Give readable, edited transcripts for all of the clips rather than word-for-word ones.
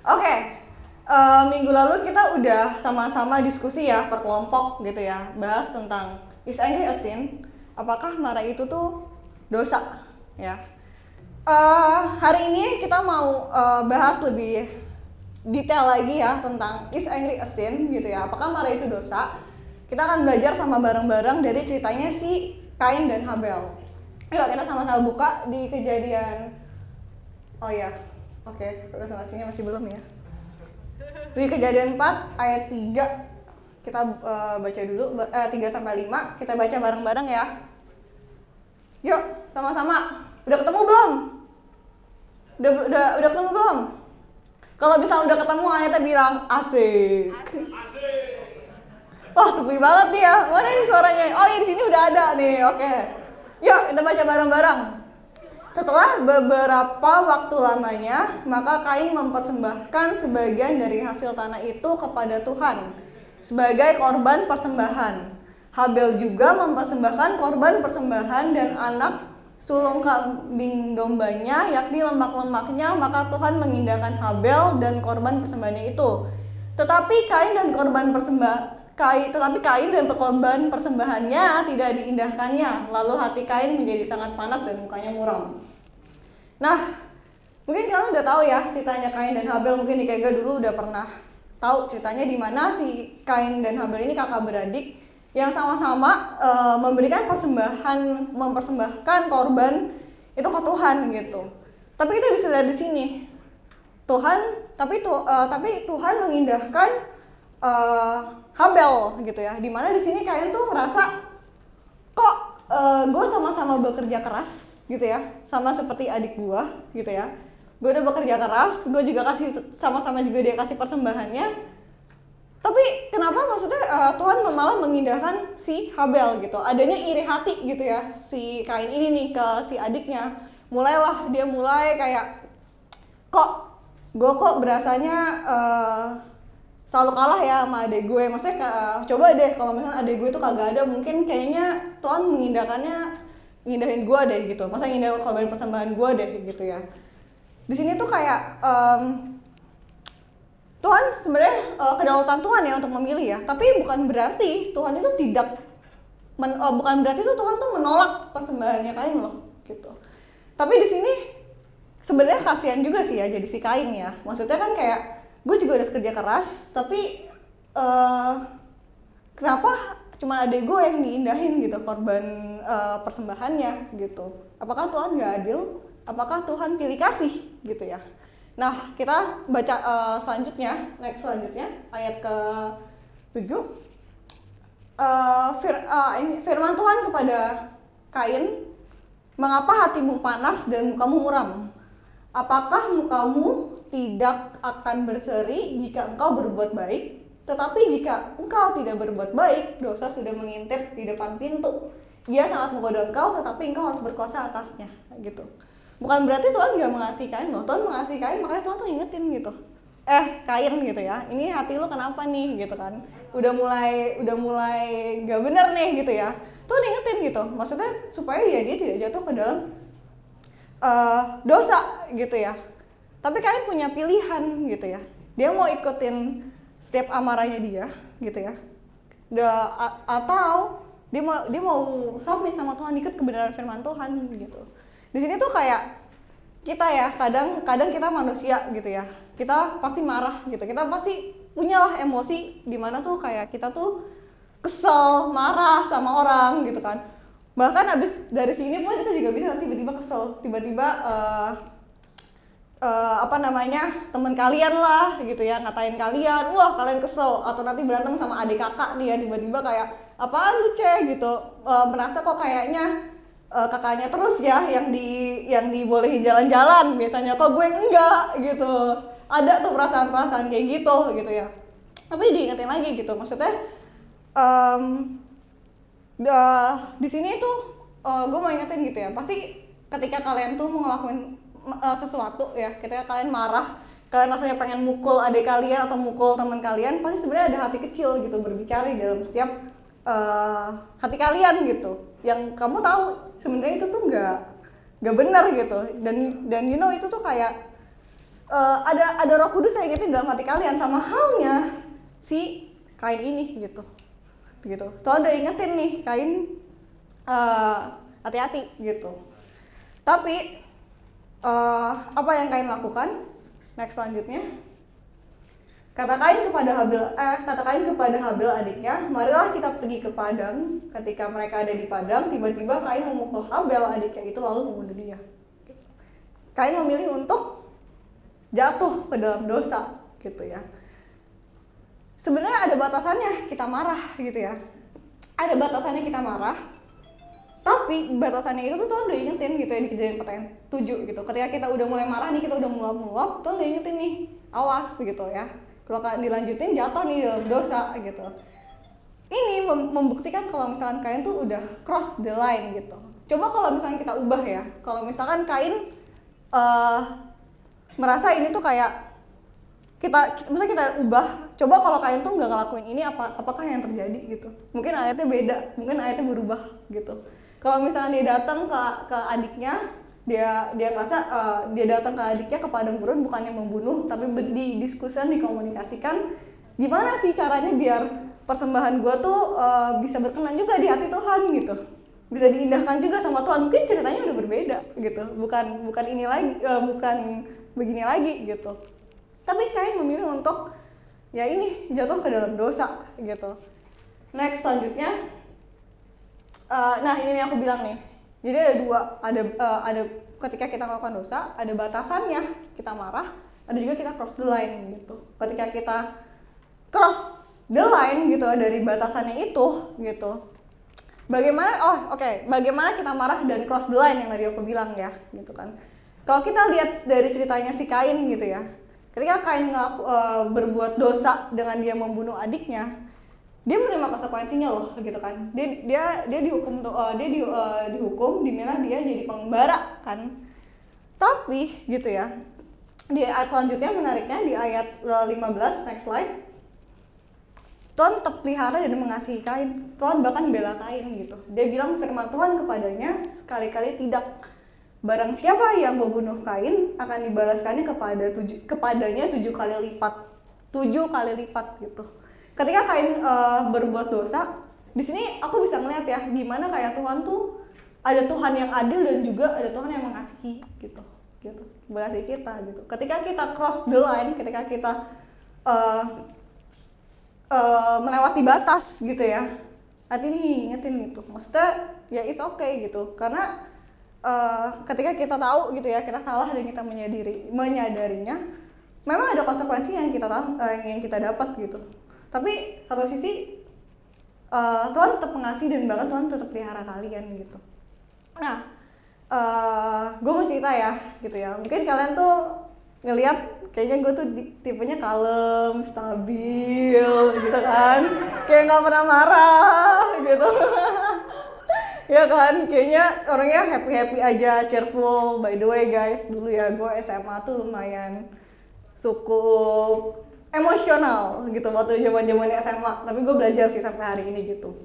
Oke, minggu lalu kita udah sama-sama diskusi ya per kelompok gitu ya, bahas tentang is angry a sin? Apakah marah itu tuh dosa? Ya. Hari ini kita mau bahas lebih detail lagi ya tentang is angry a sin gitu ya. Apakah marah itu dosa? Kita akan belajar sama bareng-bareng dari ceritanya si Kain dan Habel. Yuk kita sama-sama buka di Kejadian. Oh ya, oke, presentasinya masih belum ya. Di Kejadian 4 ayat 3 kita baca dulu 3 sampai 5 kita baca bareng-bareng ya. Yuk, sama-sama. Udah ketemu belum? Udah ketemu belum? Kalau bisa udah ketemu ayatnya bilang asik. Wah, sepi banget nih ya. Mana nih suaranya? Oh, iya di sini udah ada nih. Oke. Yuk, kita baca bareng-bareng. Setelah beberapa waktu lamanya, maka Kain mempersembahkan sebagian dari hasil tanah itu kepada Tuhan sebagai korban persembahan. Habel juga mempersembahkan korban persembahan dan anak sulung kambing dombanya, yakni lemak-lemaknya, maka Tuhan mengindahkan Habel dan korban persembahannya itu. Tetapi Kain dan korban persembahannya tidak diindahkannya. Lalu hati Kain menjadi sangat panas dan mukanya muram. Nah, mungkin kalian udah tahu ya ceritanya Kain dan Habel. Mungkin di Kega dulu udah pernah tahu ceritanya di mana si Kain dan Habel ini kakak beradik yang sama-sama mempersembahkan korban itu ke Tuhan gitu. Tapi kita bisa lihat di sini tapi Tuhan mengindahkan Habel gitu ya. Dimana di sini Kain tuh ngerasa kok gue sama-sama bekerja keras gitu ya, sama seperti adik gue gitu ya. Gue udah bekerja keras, gue juga sama-sama juga dia kasih persembahannya. Tapi kenapa maksudnya Tuhan malah mengindahkan si Habel gitu? Adanya iri hati gitu ya si Kain ini nih ke si adiknya. Mulailah dia kayak gue berasanya selalu kalah ya sama adik gue. Maksudnya coba deh kalau misalnya adik gue itu kagak ada, mungkin kayaknya Tuhan ngindahin gue deh gitu. Masa ngindahin korban persembahan gue deh gitu ya. Di sini tuh kayak Tuhan sebenarnya kedaulatan Tuhan ya untuk memilih ya. Tapi bukan berarti Tuhan itu bukan berarti itu Tuhan tuh menolak persembahannya Kain loh gitu. Tapi di sini sebenarnya kasihan juga sih ya jadi si Kain ya. Maksudnya kan kayak gue juga udah kerja keras, tapi kenapa cuma adek gue yang diindahin gitu korban persembahannya gitu. Apakah Tuhan gak adil? Apakah Tuhan pilih kasih gitu ya? Nah, kita baca selanjutnya ayat ke-7. Firman Tuhan kepada Kain, "Mengapa hatimu panas dan mukamu muram? Apakah mukamu tidak akan berseri jika engkau berbuat baik? Tetapi jika engkau tidak berbuat baik, dosa sudah mengintip di depan pintu. Dia sangat menggoda engkau, tetapi engkau harus berkuasa atasnya." Gitu. Bukan berarti Tuhan gak mengasihi Kain loh. Tuhan mengasihi Kain, makanya Tuhan tuh ingetin gitu. Kain gitu ya. Ini hati lu kenapa nih gitu kan. Udah mulai gak bener nih gitu ya. Tuhan ingetin gitu. Maksudnya supaya dia tidak jatuh ke dalam dosa gitu ya. Tapi Kain punya pilihan gitu ya. Dia mau ikutin setiap amarahnya dia gitu ya. Atau dia mau submit sama Tuhan, ikut kebenaran firman Tuhan gitu. Di sini tuh kayak kita ya, kadang kita manusia gitu ya. Kita pasti marah gitu. Kita pasti punyalah emosi di mana tuh kayak kita tuh kesel, marah sama orang gitu kan. Bahkan abis dari sini pun kita juga bisa tiba-tiba kesel, tiba-tiba teman kalian lah gitu ya ngatain kalian, wah kalian kesel, atau nanti berantem sama adik kakak nih ya, tiba-tiba kayak apaan lu gitu, merasa kok kayaknya kakaknya terus ya yang dibolehin jalan-jalan, biasanya kok gue enggak gitu. Ada tuh perasaan-perasaan kayak gitu ya. Tapi diingetin lagi gitu, maksudnya di sini tuh gue mau ingetin gitu ya, pasti ketika kalian tuh mau ngelakuin sesuatu ya, ketika kalian marah, kalian rasanya pengen mukul adik kalian atau mukul teman kalian, pasti sebenarnya ada hati kecil gitu berbicara di dalam setiap hati kalian gitu, yang kamu tahu sebenarnya itu tuh nggak benar gitu, dan itu tuh kayak ada Roh Kudus yang ngingetin dalam hati kalian, sama halnya si Kain ini gitu. Tuhan udah ingetin nih Kain, hati-hati gitu. Tapi apa yang Kain lakukan? Next selanjutnya, kata Kain kepada Habel adiknya, marilah kita pergi ke padang. Ketika mereka ada di padang, tiba-tiba Kain memukul Habel adiknya itu lalu membunuh dia. Kain memilih untuk jatuh ke dalam dosa gitu ya. Sebenarnya ada batasannya kita marah gitu ya. Ada batasannya kita marah. Tapi batasannya itu tuh Tuhan udah ingetin gitu ya di Kejadian 4:7 gitu. Ketika kita udah mulai marah nih, kita udah meluap-meluap, Tuhan udah ingetin nih, awas gitu ya. Kalau dilanjutin jatuh nih dalam dosa gitu. Ini membuktikan kalau misalkan Kain tuh udah cross the line gitu. Coba kalau misalkan kita ubah ya. Kalau misalkan Kain merasa ini tuh kayak misalnya kita ubah, coba kalau Kain tuh nggak ngelakuin ini, apakah yang terjadi gitu? Mungkin ayatnya beda, mungkin ayatnya berubah gitu. Kalau misalnya dia datang ke adiknya, dia ngerasa dia datang ke adiknya ke padang gurun bukannya membunuh, tapi dikomunikasikan gimana sih caranya biar persembahan gue tuh bisa berkenan juga di hati Tuhan gitu, bisa diindahkan juga sama Tuhan. Mungkin ceritanya udah berbeda gitu, bukan ini lagi, bukan begini lagi gitu. Tapi Kain memilih untuk ya ini jatuh ke dalam dosa gitu. Next selanjutnya, nah ini yang aku bilang nih. Jadi ada dua, ada ketika kita melakukan dosa, ada batasannya kita marah, ada juga kita cross the line gitu. Ketika kita cross the line gitu dari batasannya itu gitu. Bagaimana kita marah dan cross the line yang tadi aku bilang ya gitu kan. Kalau kita lihat dari ceritanya si Kain gitu ya, ketika Kain berbuat dosa dengan dia membunuh adiknya, dia menerima konsekuensinya loh gitu kan. Dia dihukum dihukum dimana dia jadi pengembara kan. Tapi gitu ya, di ayat selanjutnya menariknya di ayat 15, next slide, Tuhan tetap pelihara dan mengasihi Kain. Tuhan bahkan bela Kain gitu. Dia bilang firman Tuhan kepadanya sekali-kali tidak. Barang siapa yang membunuh Kain akan dibalaskannya kepadanya 7 kali lipat. 7 kali lipat gitu. Ketika Kain berbuat dosa, di sini aku bisa melihat ya gimana kayak Tuhan tuh ada Tuhan yang adil dan juga ada Tuhan yang mengasihi gitu. Mengasihi kita gitu. Ketika kita cross the line, ketika kita melewati batas gitu ya, hati ini ingetin gitu. Maksudnya ya it's okay gitu, karena ketika kita tahu gitu ya kita salah dan kita menyadarinya, memang ada konsekuensi yang kita dapat gitu. Tapi satu sisi Tuhan tetap mengasihi dan bahkan Tuhan tetap pelihara kalian gitu. Nah, gue mau cerita ya gitu ya. Mungkin kalian tuh ngelihat kayaknya gue tuh tipenya kalem, stabil gitu kan, kayak nggak pernah marah gitu. Ya kan, kayaknya orangnya happy aja, cheerful. By the way guys, dulu ya gue SMA tuh lumayan cukup emosional gitu waktu zaman SMA. Tapi gue belajar sih sampai hari ini gitu.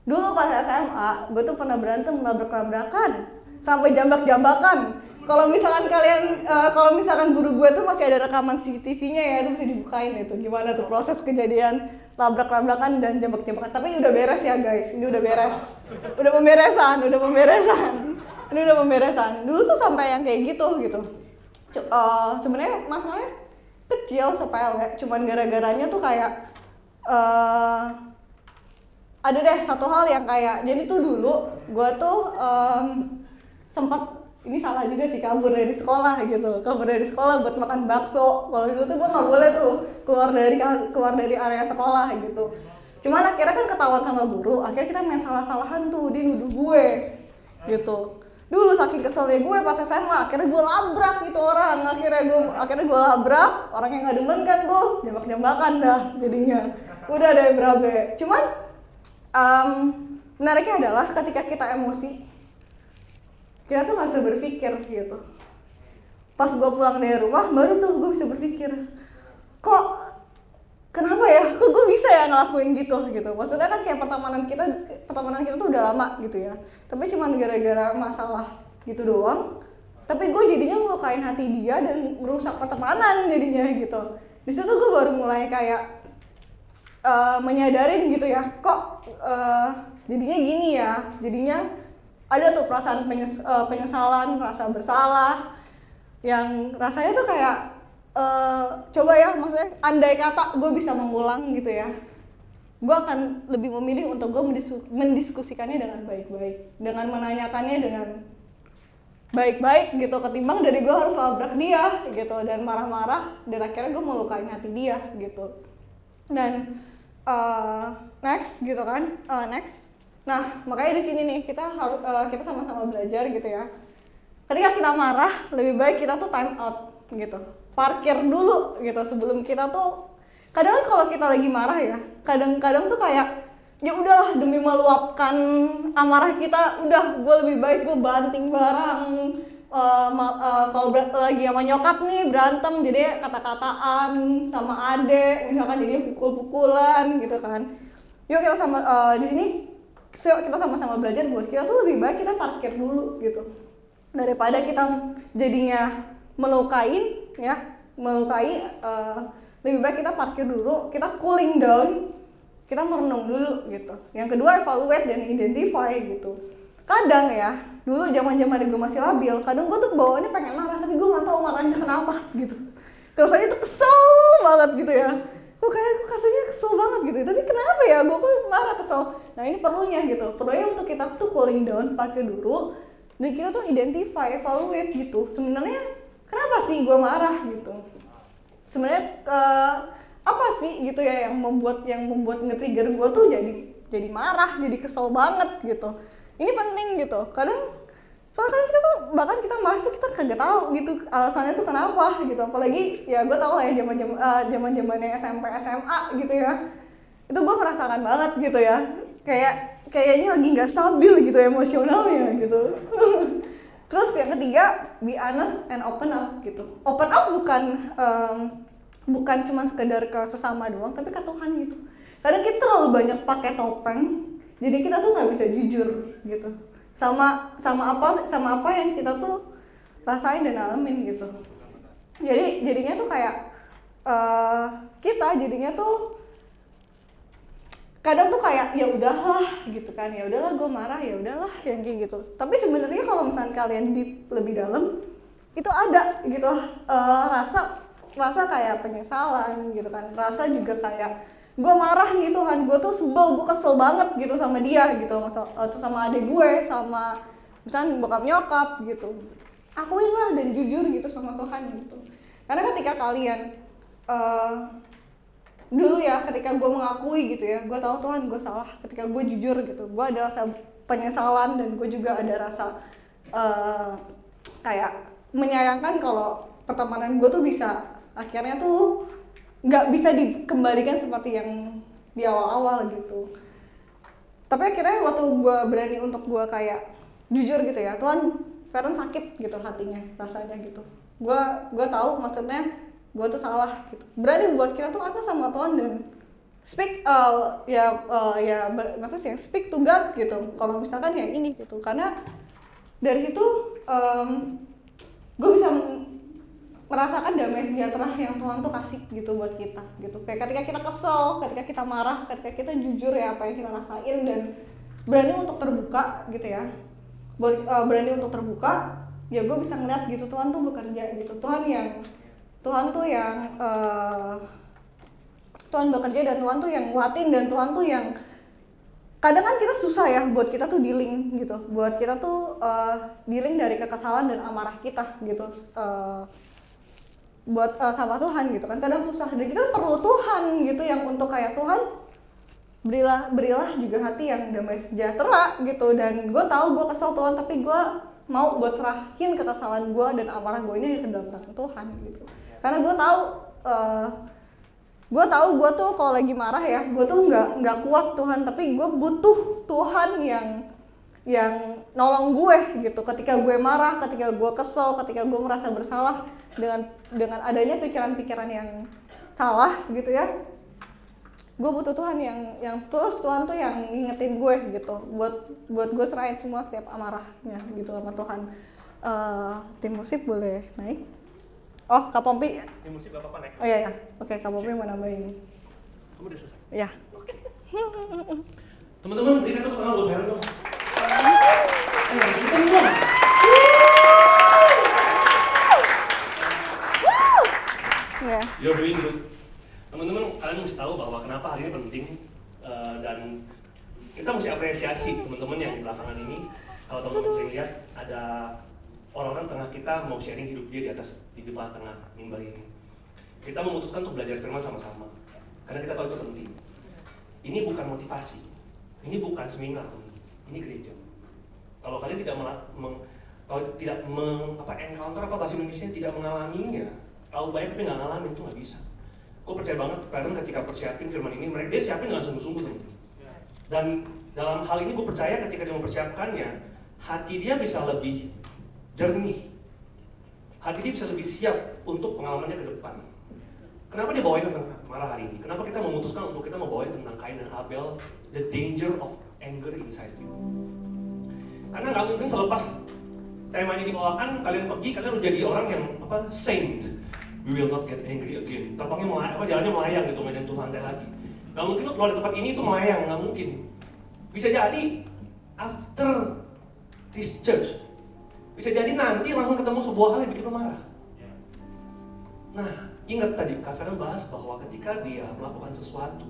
Dulu pas SMA, gue tuh pernah berantem labrak-labrakan sampai jambak-jambakan. Kalau misalkan guru gue tuh masih ada rekaman CCTV-nya ya, itu bisa dibukain itu gimana tuh proses kejadian labrak-labrakan dan jambak-jambakan. Tapi udah beres ya guys, ini udah beres. Udah pemberesan. Ini udah pemberesan. Dulu tuh sampai yang kayak gitu. Sebenarnya masalahnya kecil, sepele, cuman gara-garanya tuh kayak ada deh satu hal yang kayak, jadi tuh dulu gue tuh sempat, ini salah juga sih, kabur dari sekolah buat makan bakso. Kalau dulu tuh gue nggak boleh tuh keluar dari area sekolah gitu. Cuman akhirnya kan ketahuan sama guru, akhirnya kita main salah-salahan tuh, dia nuduh gue gitu. Dulu saking keselnya gue pas SMA, akhirnya gue labrak itu orang, akhirnya gue labrak orang yang nggak demen kan tuh, jambak-jambakan dah jadinya. Udah deh berabe. Cuman menariknya adalah ketika kita emosi, kita tuh nggak bisa berpikir gitu. Pas gue pulang dari rumah, baru tuh gue bisa berpikir, kenapa ya? Kok gue bisa ya ngelakuin gitu? Maksudnya kan kayak pertemanan kita tuh udah lama gitu ya. Tapi cuma gara-gara masalah gitu doang, tapi gue jadinya ngelukain hati dia dan merusak pertemanan jadinya gitu. Di situ gue baru mulai kayak menyadarin gitu ya, kok jadinya gini ya, jadinya ada tuh perasaan penyesalan, merasa bersalah, yang rasanya tuh kayak coba ya, maksudnya andai kata gue bisa mengulang gitu ya, gue akan lebih memilih untuk gue mendiskusikannya dengan baik-baik, dengan menanyakannya dengan baik-baik gitu, ketimbang dari gue harus labrak dia gitu dan marah-marah dan akhirnya gue melukain hati dia gitu. Dan next gitu kan, next. Nah makanya di sini nih kita harus kita sama-sama belajar gitu ya. Ketika kita marah, lebih baik kita tuh time out gitu, parkir dulu gitu sebelum kita tuh. Kadang kalau kita lagi marah ya, kadang-kadang tuh kayak ya udahlah, demi meluapkan amarah kita, udah gue lebih baik gue banting barang. Kalau lagi sama nyokap nih berantem, jadi kata-kataan, sama adek misalkan jadi pukul-pukulan gitu kan. Yuk kita di sini, kita sama-sama belajar buat kita tuh lebih baik kita parkir dulu gitu, daripada kita jadinya melukai, lebih baik kita parkir dulu, kita cooling down, kita merenung dulu gitu. Yang kedua, evaluate dan identify gitu. Kadang ya, dulu zaman-zaman gue masih labil, kadang gue tuh bawaannya pengen marah, tapi gue nggak tahu marahnya kenapa gitu. Rasanya tuh kesel banget gitu ya. Gue rasanya kesel banget gitu, tapi kenapa ya gue kok marah, kesel. Nah ini perlunya gitu, perlunya untuk kita tuh cooling down, parkir dulu, dan kita tuh identify, evaluate gitu. Sebenarnya kenapa sih gue marah gitu? Sebenarnya apa sih gitu ya yang membuat nge-trigger gue tuh jadi marah, jadi kesel banget gitu. Ini penting gitu. Soalnya kita tuh bahkan kita marah tuh kita kagak tahu gitu alasannya tuh kenapa gitu. Apalagi ya gue tau lah ya zaman-zamannya SMP SMA gitu ya. Itu gue merasakan banget gitu ya. Kayaknya lagi nggak stabil gitu emosionalnya gitu. Terus yang ketiga, be honest and open up gitu. Open up bukan cuma sekedar ke sesama doang, tapi ke Tuhan gitu. Kadang kita terlalu banyak pakai topeng, jadi kita tuh nggak bisa jujur gitu. Sama apa yang kita tuh rasain dan alamin gitu. Jadinya tuh kayak kita jadinya tuh kadang tuh kayak ya udahlah gitu kan, ya udahlah gue marah, ya udahlah yang kayak gitu. Tapi sebenarnya kalau misalnya kalian lebih dalam itu ada gitu rasa kayak penyesalan gitu kan, rasa juga kayak gue marah nih Tuhan, gue tuh sebel, gue kesel banget gitu sama dia gitu, sama adik gue, sama misalnya bokap nyokap gitu. Akuin lah dan jujur gitu sama Tuhan gitu. Karena ketika kalian dulu ya, ketika gue mengakui gitu ya, gue tahu Tuhan gue salah, ketika gue jujur gitu, gue ada rasa penyesalan dan gue juga ada rasa kayak menyayangkan kalau pertemanan gue tuh bisa akhirnya tuh nggak bisa dikembalikan seperti yang di awal-awal gitu. Tapi akhirnya waktu gue berani untuk gue kayak jujur gitu ya, Tuhan, Feren sakit gitu hatinya, rasanya gitu. Gue tahu maksudnya gue tuh salah gitu. Berani buat kita tuh apa sama Tuhan dan speak maksudnya speak to God gitu. Kalau misalkan yang ini gitu, karena dari situ gue bisa merasakan damai sejahtera yang Tuhan tuh kasih gitu buat kita gitu. Kayak ketika kita kesel, ketika kita marah, ketika kita jujur ya apa yang kita rasain dan berani untuk terbuka gitu ya. Berani untuk terbuka, ya gue bisa ngeliat gitu Tuhan tuh bekerja gitu. Tuhan bekerja dan Tuhan tuh yang nguatin, dan Tuhan tuh yang kadang kan kita susah ya buat kita tuh dealing gitu, buat kita tuh dealing dari kekesalan dan amarah kita gitu buat sama Tuhan gitu kan, kadang susah dan kita perlu Tuhan gitu yang untuk kayak Tuhan berilah juga hati yang damai sejahtera gitu. Dan gue tahu gue kesel Tuhan, tapi gue mau buat serahin kekesalan gue dan amarah gue ini ke dalam tangan Tuhan gitu. Karena gue tahu gue tuh kalau lagi marah ya, gue tuh nggak kuat Tuhan, tapi gue butuh Tuhan yang nolong gue gitu. Ketika gue marah, ketika gue kesel, ketika gue merasa bersalah dengan adanya pikiran-pikiran yang salah gitu ya, gue butuh Tuhan yang terus Tuhan tuh yang ngingetin gue gitu, buat gue serahin semua setiap amarahnya gitu sama Tuhan. Tim musik boleh naik. Oh, Kak Pompi. Tim musik gak apa-apa naik. Oh iya ya. Oke, Kak Pompi mau nambahin. Kamu udah selesai? Iya. Oke. Teman-teman, berikan tepuk tangan buat Vero dong. Ayo, berikan dong. Iya. You're doing good. Teman-teman, kalian mesti tahu bahwa kenapa hari ini penting dan kita mesti apresiasi teman-teman yang di belakangan ini. Kalau teman-teman sering lihat ada orang-orang tengah kita mau sharing hidup dia di atas di depan tengah mimbar ini. Kita memutuskan untuk belajar firman sama-sama karena kita tahu itu penting. Ini bukan motivasi, ini bukan seminar, ini gereja. Kalau kalian tidak encounter apa bahasa Indonesia tidak mengalaminya, tahu banyak tapi nggak ngalamin itu nggak bisa. Gue percaya banget kadang ketika persiapin firman ini mereka dia siapin dengan sungguh-sungguh teman. Dan dalam hal ini gue percaya ketika dia mempersiapkannya, hati dia bisa lebih jernih, hati dia bisa lebih siap untuk pengalamannya ke depan. Kenapa dia bawain tentang marah hari ini? Kenapa kita memutuskan untuk kita mau bawain tentang Kain dan Abel, the danger of anger inside you? Karena nggak mungkin selepas tema ini dibawakan, kalian pergi, kalian udah jadi orang yang saint. We will not get angry again. Terbangnya jalannya melayang gitu, nggak nyentuh lantai lagi. Nggak mungkin lo keluar dari tempat ini itu melayang, nggak mungkin. Bisa jadi after this church, bisa jadi nanti langsung ketemu sebuah hal yang bikin lo marah. Nah, ingat tadi Kak Feren bahas bahwa ketika dia melakukan sesuatu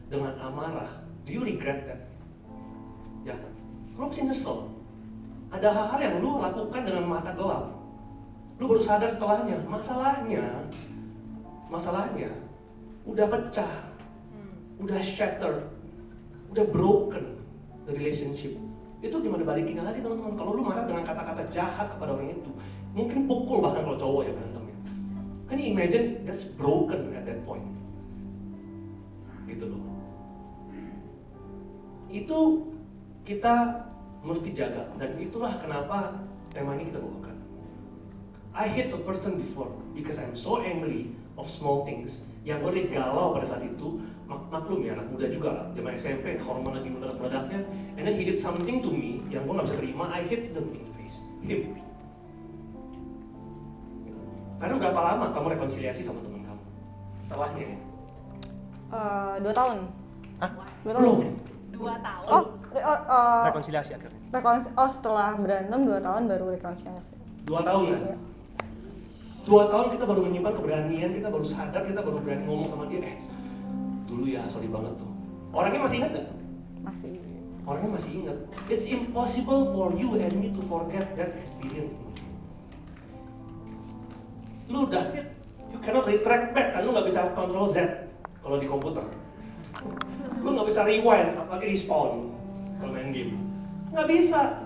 dengan amarah, do you regret that? Ya, lo mesti nyesel. Ada hal-hal yang lo lakukan dengan mata gelap. Lo baru sadar setelahnya. Masalahnya udah pecah, udah shattered, udah broken the relationship. Itu gimana balikinnya lagi teman-teman? Kalau lo marah dengan kata-kata jahat kepada orang itu, mungkin pukul bahkan kalau cowok ya berantemnya. Can you imagine that's broken at that point? Gitu loh. Itu kita mesti jaga dan itulah kenapa tema ini kita bawakan. I hate a person before because I'm so angry of small things. Yang gue galau pada saat itu, maklum ya anak muda juga, zaman SMP, hormon lagi meledak-meledaknya, and then he did something to me yang gue gak bisa terima, I hate them in the face, him. Karena berapa lama kamu rekonsiliasi sama teman kamu? Setelahnya ya? 2 tahun. Hah? 2 tahun. 2 tahun. Rekonsiliasi akhirnya? Setelah berantem 2 tahun baru rekonsiliasi. 2 tahun kan? Iya. 2 tahun kita baru menyimpan keberanian, kita baru sadar, kita baru berani ngomong sama dia, dulu ya sorry banget tuh. Orangnya masih ingat gak? Masih. Orangnya masih ingat. It's impossible for you and me to forget that experience. Lu udah hit, you cannot retract back kan, lu gak bisa control Z kalau di komputer. Lu gak bisa rewind, apalagi respawn kalau main game. Gak bisa,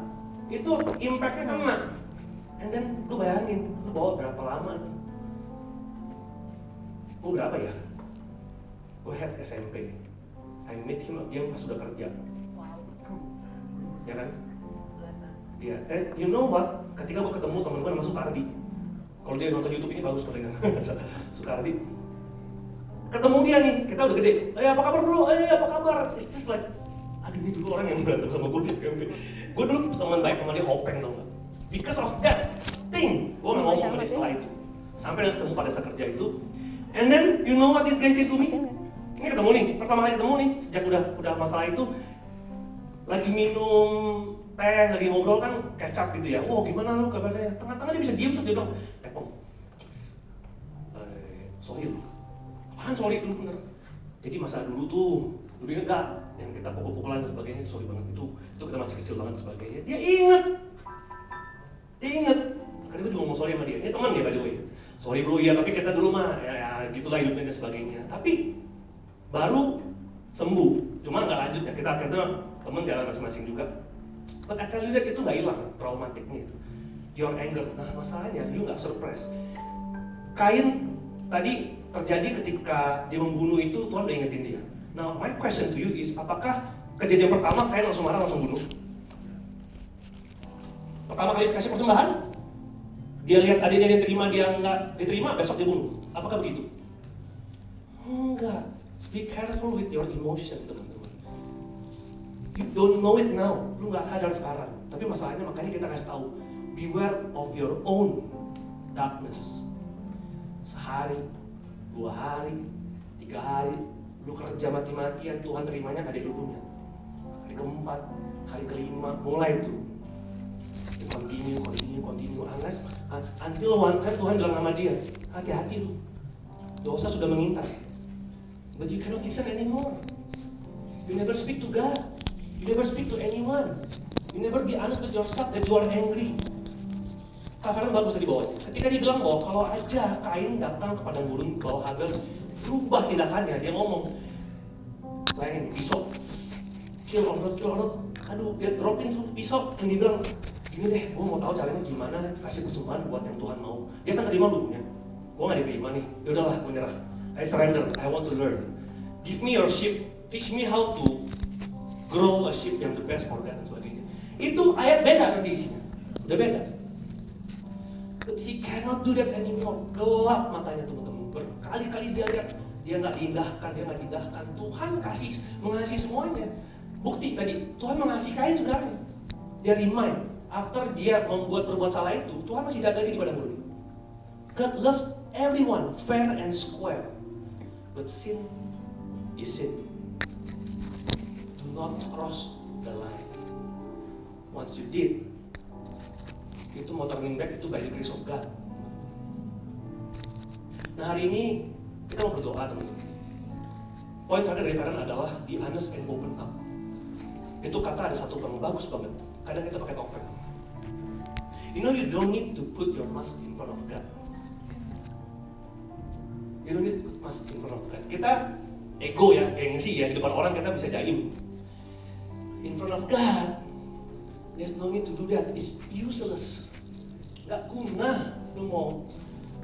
itu impact-nya kena. And then lu bayangin, lu bawa berapa lama tuh? Gue berapa ya? Gue head SMP. I met him again pas sudah kerja. Wow. Ya kan? Iya, and you know what? Ketika gue ketemu temen gue namanya Sukardi. Kalau dia nonton YouTube ini bagus kedengar. Sukardi. Ketemu dia nih, kita udah gede. Apa kabar bro? Apa kabar? It's just like, aduh ini dulu orang yang berantem sama gue di SMP. Gue dulu teman baik sama dia hopeng tau gak? Because of that thing, gue gak ngomong sama dia setelah itu. Sampai dia ketemu pada saat kerja itu. And then, you know what this guy say to me? Ini ketemu nih, pertama kali ketemu nih, sejak udah masalah itu. Lagi minum teh, lagi ngobrol kan kecap gitu ya. Wow gimana lu kabarnya? Tengah-tengah dia bisa diem terus dia bilang, Pong, sorry lu. Apaan sorry lu bener? Jadi masa dulu tuh, dulu inget gak? Yang kita pukul-pukulan dan sebagainya, sorry banget itu kita masih kecil banget dan sebagainya. Dia inget. Karena gue juga ngomong sorry sama dia, ini teman dia by the way. Sorry bro, iya tapi kita dulu mah, ya gitulah hidupnya dan sebagainya. Tapi baru sembuh, cuma nggak lanjut ya, kita akhirnya temen jalan masing-masing juga. But I tell you that itu nggak hilang traumatiknya itu. Your anger, nah masalahnya you nggak surprise. Kain tadi terjadi ketika dia membunuh itu, Tuhan udah ingetin dia. Now my question to you is, apakah kejadian pertama Kain langsung marah, langsung bunuh? Pertama kali kasih persembahan, dia lihat adiknya diterima, dia nggak diterima, besok dia bunuh. Apakah begitu? Enggak. Be careful with your emotion, teman-teman. You don't know it now, lu nggak sadar sekarang. Tapi masalahnya makanya kita kasih tahu, beware of your own darkness. Sehari, 2 hari, 3 hari, lu kerja mati-matian, Tuhan terimanya ada di dunia. Hari keempat, hari kelima, mulai tuh. Continue, until one time Tuhan bilang sama dia, hati-hati lu, dosa sudah mengintai. But you cannot listen anymore. You never speak to God. You never speak to anyone. You never be honest with yourself that you are angry. Kak Farhan bagus tadi bawahnya. Ketika dia bilang bahwa kalau aja Kain datang ke padang gurun bawa Hagar, berubah tindakannya, dia ngomong, bayangin pisau, kill or not, aduh dia dropin tuh pisau, dan dia bilang, gini deh, gue mau tahu caranya gimana kasih persembahan buat yang Tuhan mau. Dia kan terima dulunya, gue nggak diterima nih, yaudahlah gue nyerah, I surrender, I want to learn. Give me your sheep, teach me how to grow a sheep yang the best for God dan sebagainya. Itu ayat beda nanti isinya, udah beda. But he cannot do that anymore. Gelap matanya teman-teman. Berkali-kali dia lihat, dia nggak diindahkan. Tuhan mengasihi semuanya. Bukti tadi, Tuhan mengasihi Kain saudaranya. Dia remind, after dia berbuat salah itu, Tuhan masih jaga dia di padang gurun. God loves everyone fair and square, but sin is sin. Do not cross the line. Once you did, itu mau turning back itu by the grace of God. Nah hari ini kita mau berdoa teman-teman. Poin terakhir dari Farhan adalah be honest and open up. Itu kata ada satu yang bagus banget. Kadang kita pakai topeng. You know you don't need to put your mask in front of God. You don't need to put mask in front of God. Kita ego ya, gengsi ya, di depan orang kita bisa jaim. In front of God, there's no need to do that. It's useless. Gak guna. Lu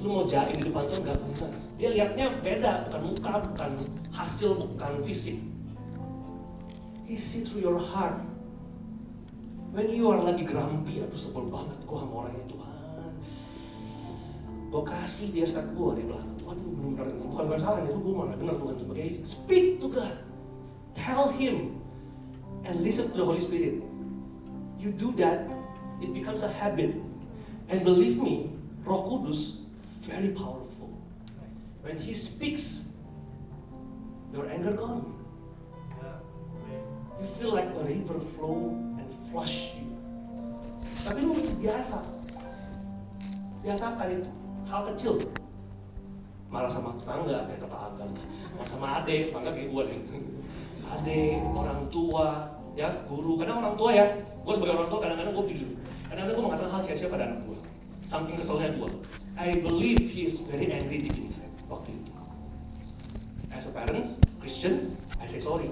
mau jaim di depan Tuhan gak guna. Dia lihatnya beda, bukan muka, bukan hasil, bukan fisik. He see through your heart. When you are lagi grumpy, aduh sebel banget gua sama orang ini Tuhan. Gua kasih dia start gua di belakang. Waduh benar-benar bukan salah itu gua malah benar Tuhan sebagai speak to God. Tell Him and listen to the Holy Spirit. You do that, it becomes a habit. And believe me, Roh Kudus very powerful. When He speaks, your anger gone. You feel like a river flow and flush you. Tapi lu mesti biasakan itu hal kecil. Marah sama tetangga, marah sama adik, tetangga kayak gue deh. Adik, orang tua, ya guru. Kadang orang tua ya, gue sebagai orang tua kadang-kadang gue jujur. Kadang-kadang gue mengatakan hal sia-sia pada anak gue. Saking keselnya gue. I believe he is very angry deep inside waktu itu. As a parent, Christian, I say sorry.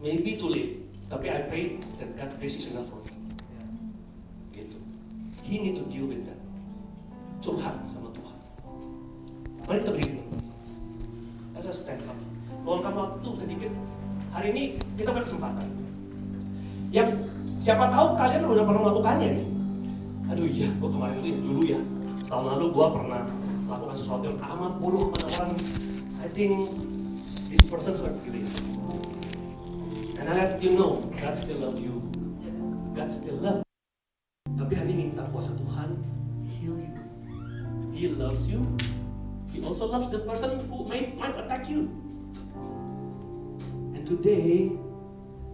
Maybe too late, tapi I pray that God's grace is enough for me. Gitu. He need to deal with that. Curhat sama Tuhan. Mari kita berdiri. Let us stand up. Luangkan waktu sedikit. Hari ini kita berkesempatan. Yang siapa tahu kalian udah pernah melakukannya nih. Aduh iya, gue kemarin itu dulu ya. Tahun lalu gue pernah melakukan sesuatu yang amat buruk pada orang. I think this person hurt feelings. And I let you know, God still love you. God still love you. Tapi hari ini minta kuasa Tuhan heal you. He loves you. He also loves the person who might attack you. And today,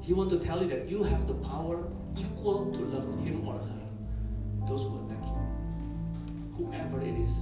He want to tell you that you have the power equal to love him or her. Those who attack you, whoever it is.